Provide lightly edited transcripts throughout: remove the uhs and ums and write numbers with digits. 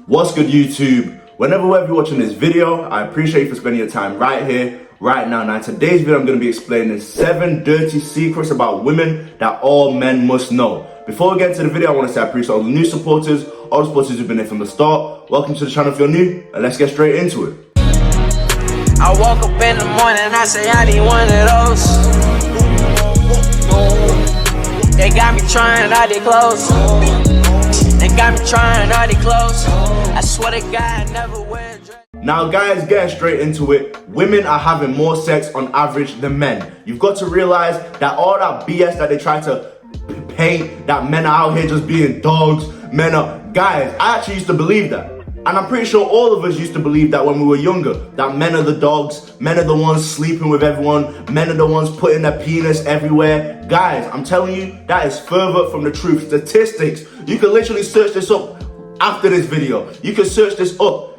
What's good, YouTube? Whenever you're watching this video, I appreciate you for spending your time right here, right now. Now, in today's video, I'm going to be explaining 7 dirty secrets about women that all men must know. Before we get into the video, I want to say I appreciate all the new supporters, all the supporters who've been there from the start. Welcome to the channel if you're new, and let's get straight into it. I woke up in the morning, I say I need one of those. They got me trying all they clothes. They got me trying all they clothes. I swear to God, I never wear a dress. Now guys, getting straight into it, women are having more sex on average than men. You've got to realize that all that BS that they try to paint, that men are out here just being dogs, men are... Guys, I actually used to believe that. And I'm pretty sure all of us used to believe that when we were younger, that men are the dogs, men are the ones sleeping with everyone, men are the ones putting their penis everywhere. Guys, I'm telling you, that is further from the truth. Statistics, you can literally search this up after this video. You can search this up.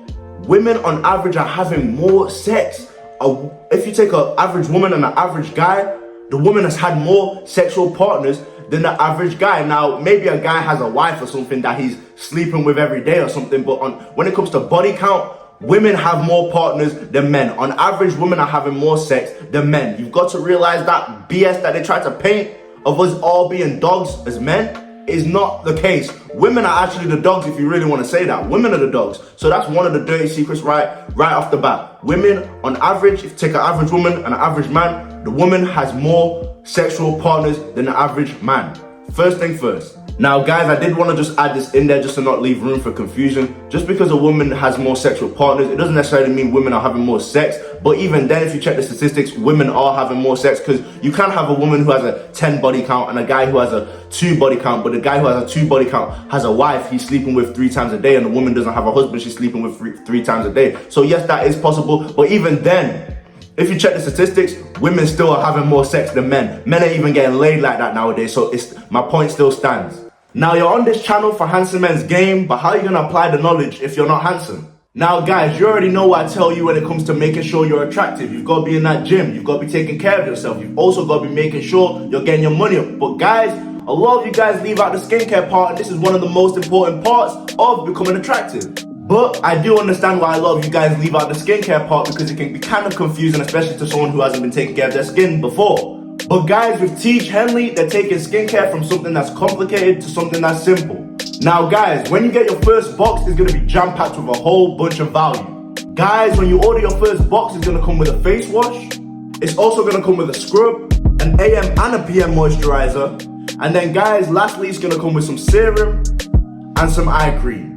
Women on average are having more sex. If you take an average woman and an average guy, the woman has had more sexual partners than the average guy. Now, maybe a guy has a wife or something that he's sleeping with every day or something, but when it comes to body count, women have more partners than men. On average, women are having more sex than men. You've got to realize that BS that they try to paint of us all being dogs as men is not the case. Women are actually the dogs, if you really want to say that. Women are the dogs. So that's one of the dirty secrets right off the bat. Women, on average, if you take an average woman and an average man, the woman has more sexual partners than the average man. First thing first. Now guys, I did want to just add this in there just to not leave room for confusion. Just because a woman has more sexual partners, it doesn't necessarily mean women are having more sex. But even then, if you check the statistics, women are having more sex, because you can have a woman who has a 10 body count and a guy who has a 2 body count, but the guy who has a 2 body count has a wife he's sleeping with 3 times a day, and the woman doesn't have a husband she's sleeping with 3 times a day. So yes, that is possible, but even then, if you check the statistics, women still are having more sex than men. Men are even getting laid like that nowadays, so my point still stands. Now, you're on this channel for Handsome Men's Game, but how are you going to apply the knowledge if you're not handsome? Now, guys, you already know what I tell you when it comes to making sure you're attractive. You've got to be in that gym. You've got to be taking care of yourself. You've also got to be making sure you're getting your money up. But guys, a lot of you guys leave out the skincare part, and this is one of the most important parts of becoming attractive. But I do understand why a lot of you guys leave out the skincare part, because it can be kind of confusing, especially to someone who hasn't been taking care of their skin before. But guys, with Teach Henley, they're taking skincare from something that's complicated to something that's simple. Now guys, when you get your first box, it's going to be jam-packed with a whole bunch of value. Guys, when you order your first box, it's going to come with a face wash. It's also going to come with a scrub, an AM and a PM moisturizer. And then guys, lastly, it's going to come with some serum and some eye cream.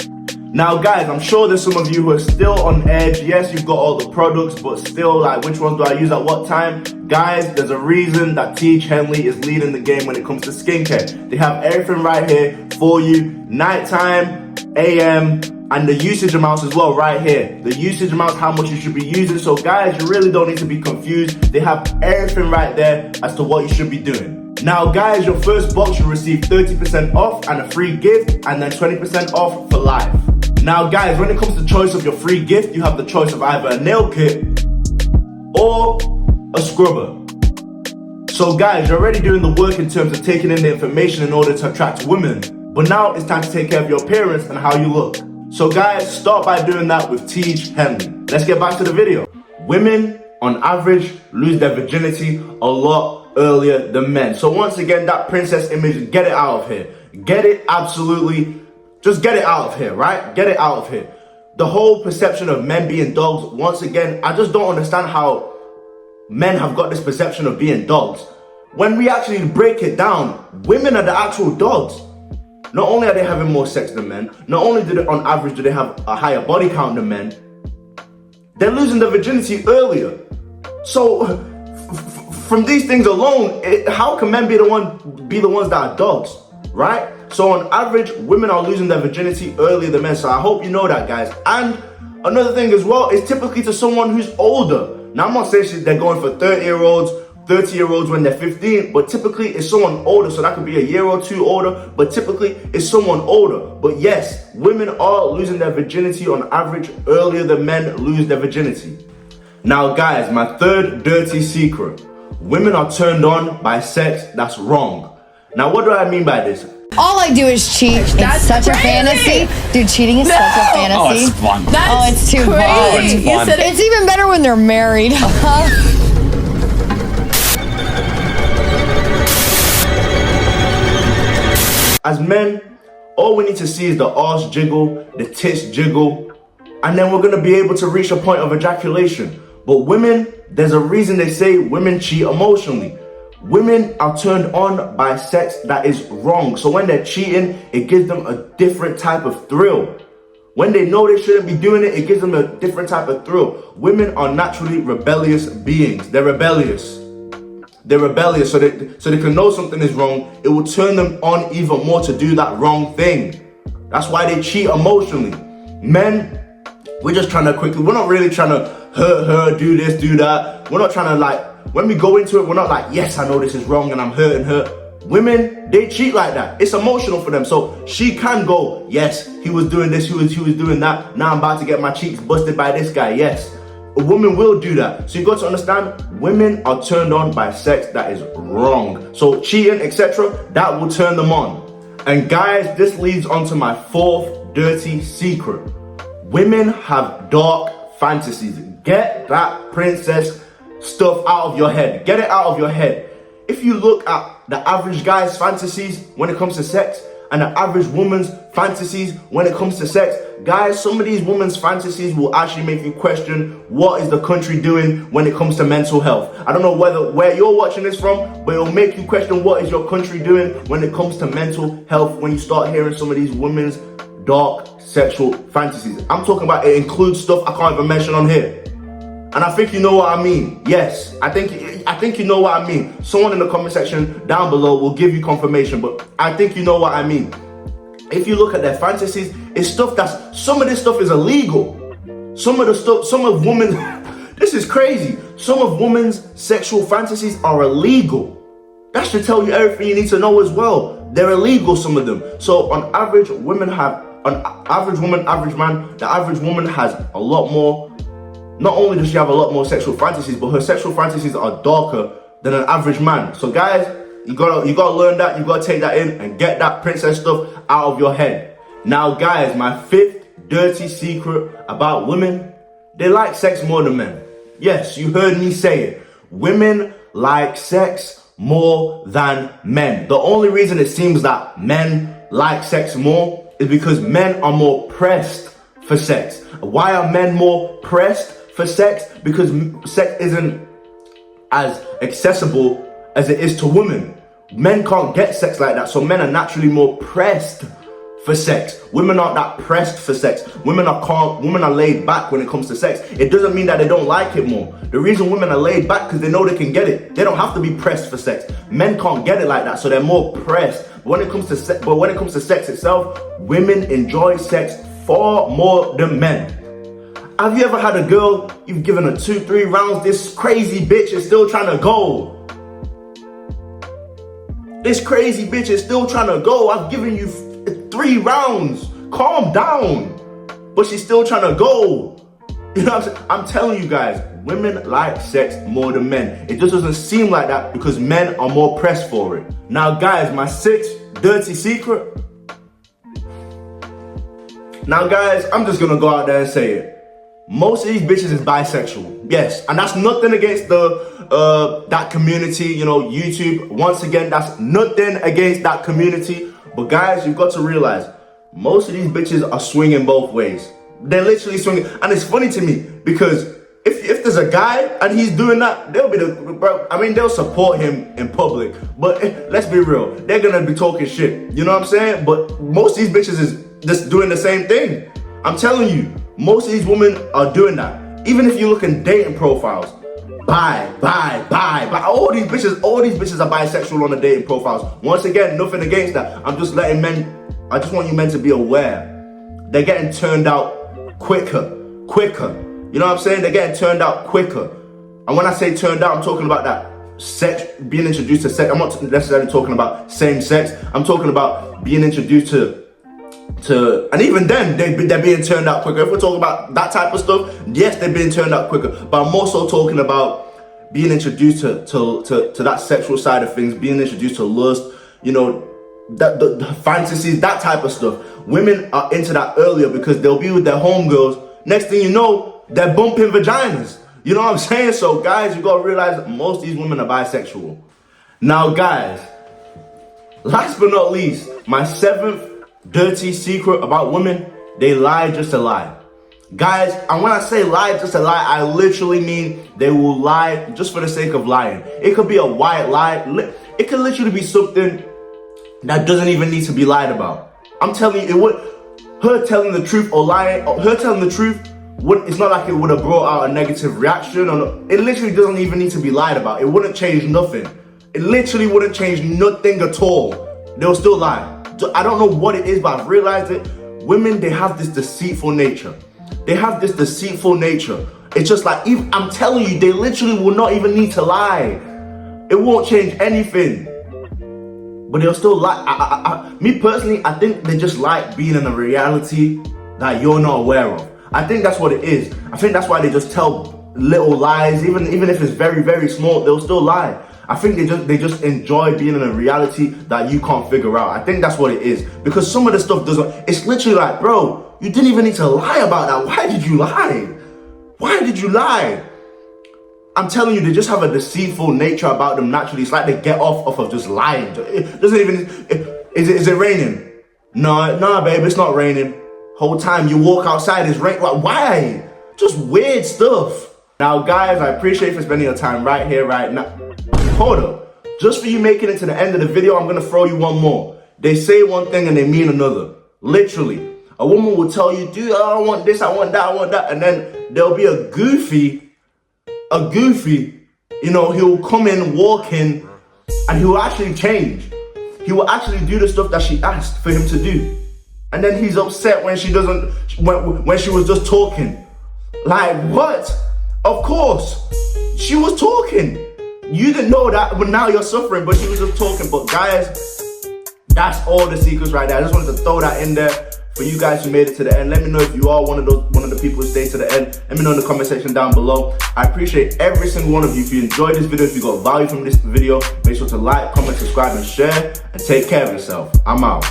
Now guys, I'm sure there's some of you who are still on edge. Yes, you've got all the products, but still, like, which ones do I use at what time? Guys, there's a reason that Teach Henley is leading the game when it comes to skincare. They have everything right here for you. Nighttime, AM, and the usage amounts as well right here. The usage amounts, how much you should be using. So guys, you really don't need to be confused. They have everything right there as to what you should be doing. Now guys, your first box you'll receive 30% off and a free gift, and then 20% off for life. Now guys, when it comes to choice of your free gift, you have the choice of either a nail kit or a scrubber. So guys, you're already doing the work in terms of taking in the information in order to attract women. But now it's time to take care of your appearance and how you look. So guys, start by doing that with Teach Henley. Let's get back to the video. Women, on average, lose their virginity a lot earlier than men. So once again, that princess image, get it out of here. Get it absolutely... Just get it out of here, right? Get it out of here. The whole perception of men being dogs, once again, I just don't understand how men have got this perception of being dogs. When we actually break it down, women are the actual dogs. Not only are they having more sex than men, not only do they, on average, do they have a higher body count than men, they're losing their virginity earlier. So, from these things alone, how can men be the ones that are dogs, right? So on average, women are losing their virginity earlier than men. So I hope you know that, guys. And another thing as well is typically to someone who's older. Now, I'm not saying they're going for 30-year-olds when they're 15, but typically it's someone older. So that could be a year or two older, but typically it's someone older. But yes, women are losing their virginity on average earlier than men lose their virginity. Now guys, my third dirty secret. Women are turned on by sex that's wrong. Now, what do I mean by this? All I do is cheat. That's it's such crazy. a fantasy. Dude, cheating is such a fantasy. Oh, it's fun. That's it's too crazy. fun. It's You fun. said It's even better when they're married. As men, all we need to see is the arse jiggle, the tits jiggle, and then we're gonna be able to reach a point of ejaculation. But women, there's a reason they say women cheat emotionally. Women are turned on by sex that is wrong. So when they're cheating, it gives them a different type of thrill. When they know they shouldn't be doing it, it gives them a different type of thrill. Women are naturally rebellious beings. They're rebellious. They're rebellious, so they can know something is wrong. It will turn them on even more to do that wrong thing. That's why they cheat emotionally. Men, we're just trying to quickly, we're not really trying to hurt her, do this, do that. We're not trying to when we go into it, we're not like, yes, I know this is wrong and I'm hurting her. Women, they cheat like that. It's emotional for them. So she can go, yes, he was doing this, he was doing that. Now I'm about to get my cheeks busted by this guy, yes. A woman will do that. So you got to understand, women are turned on by sex that is wrong. So cheating, etc., that will turn them on. And guys, this leads on to my fourth dirty secret. Women have dark fantasies. Get that princess stuff out of your head. Get it out of your head. If you look at the average guy's fantasies when it comes to sex and the average woman's fantasies when it comes to sex, guys, some of these women's fantasies will actually make you question what is the country doing when it comes to mental health. I don't know where you're watching this from, but it'll make you question what is your country doing when it comes to mental health when you start hearing some of these women's dark sexual fantasies. I'm talking about, it includes stuff I can't even mention on here. And I think you know what I mean. Yes, I think you know what I mean. Someone in the comment section down below will give you confirmation, but I think you know what I mean. If you look at their fantasies, it's stuff some of this stuff is illegal. Some of women, this is crazy. Some of women's sexual fantasies are illegal. That should tell you everything you need to know as well. They're illegal, some of them. So on average, average man, the average woman has a lot more. Not only does she have a lot more sexual fantasies, but her sexual fantasies are darker than an average man. So guys, you gotta learn that, you gotta take that in and get that princess stuff out of your head. Now guys, my fifth dirty secret about women, they like sex more than men. Yes, you heard me say it. Women like sex more than men. The only reason it seems that men like sex more is because men are more pressed for sex. Why are men more pressed for sex? Because sex isn't as accessible as it is to women. Men can't get sex like that, so men are naturally more pressed for sex. Women aren't that pressed for sex. Women are laid back when it comes to sex. It doesn't mean that they don't like it more. The reason women are laid back because they know they can get it. They don't have to be pressed for sex. Men can't get it like that, so they're more pressed. When it comes to sex itself, women enjoy sex far more than men. Have you ever had a girl, you've given her 2-3 rounds, this crazy bitch is still trying to go. This crazy bitch is still trying to go. I've given you 3 rounds. Calm down. But she's still trying to go. You know what I'm saying? I'm telling you guys, women like sex more than men. It just doesn't seem like that because men are more pressed for it. Now guys, my sixth dirty secret. Now guys, I'm just gonna go out there and say it. Most of these bitches is bisexual. Yes, and that's nothing against that community, you know, YouTube. Once again, that's nothing against that community. But guys, you've got to realize, most of these bitches are swinging both ways. They're literally swinging. And it's funny to me because if there's a guy and he's doing that, they'll support him in public. But let's be real, they're gonna be talking shit. You know what I'm saying? But most of these bitches is just doing the same thing. I'm telling you, most of these women are doing that. Even if you look in dating profiles, bye. All these bitches are bisexual on the dating profiles. Once again, nothing against that. I just want you men to be aware. They're getting turned out quicker. You know what I'm saying? They're getting turned out quicker. And when I say turned out, I'm talking about that sex, being introduced to sex. I'm not necessarily talking about same sex. I'm talking about being introduced to and even then, they're being turned out quicker. If we're talking about that type of stuff, yes, they're being turned out quicker. But I'm also talking about being introduced to that sexual side of things, being introduced to lust, you know, the fantasies, that type of stuff. Women are into that earlier because they'll be with their homegirls. Next thing you know, they're bumping vaginas. You know what I'm saying? So guys, you gotta realize that most of these women are bisexual. Now guys, last but not least, my 7th dirty secret about women: they lie just to lie. Guys, and when I say lie just to lie, I literally mean they will lie just for the sake of lying. It could be a white lie. It could literally be something that doesn't even need to be lied about. I'm telling you, her telling the truth or lying, or her telling the truth, it's not like it would have brought out a negative reaction. It literally doesn't even need to be lied about. It wouldn't change nothing. It literally wouldn't change nothing at all. They'll still lie. I don't know what it is, but I've realized it. Women, they have this deceitful nature. They have this deceitful nature. It's just like, I'm telling you, they literally will not even need to lie. It won't change anything. But they'll still lie. Me personally, I think they just like being in a reality that you're not aware of. I think that's what it is. I think that's why they just tell little lies, even if it's very, very small, they'll still lie. I think they just enjoy being in a reality that you can't figure out. I think that's what it is. Because some of the stuff doesn't, it's literally like, bro, you didn't even need to lie about that. Why did you lie? Why did you lie? I'm telling you, they just have a deceitful nature about them naturally. It's like they get off of just lying. It doesn't even, is it raining? No, babe, it's not raining. Whole time you walk outside, it's rain. Like, why? Just weird stuff. Now, guys, I appreciate you for spending your time right here, right now. Hold up. Just for you making it to the end of the video, I'm going to throw you one more. They say one thing and they mean another. Literally. A woman will tell you, dude, I want this, I want that, I want that. And then there'll be a goofy, you know, he'll come in, walk in, and he will actually change. He will actually do the stuff that she asked for him to do. And then he's upset when she doesn't, when she was just talking. Like, what? Of course, she was talking. You didn't know that, but now you're suffering, but she was just talking. But guys, that's all the secrets right there. I just wanted to throw that in there for you guys who made it to the end. Let me know if you are one of the people who stayed to the end. Let me know in the comment section down below. I appreciate every single one of you. If you enjoyed this video, if you got value from this video, make sure to like, comment, subscribe, and share. And take care of yourself. I'm out.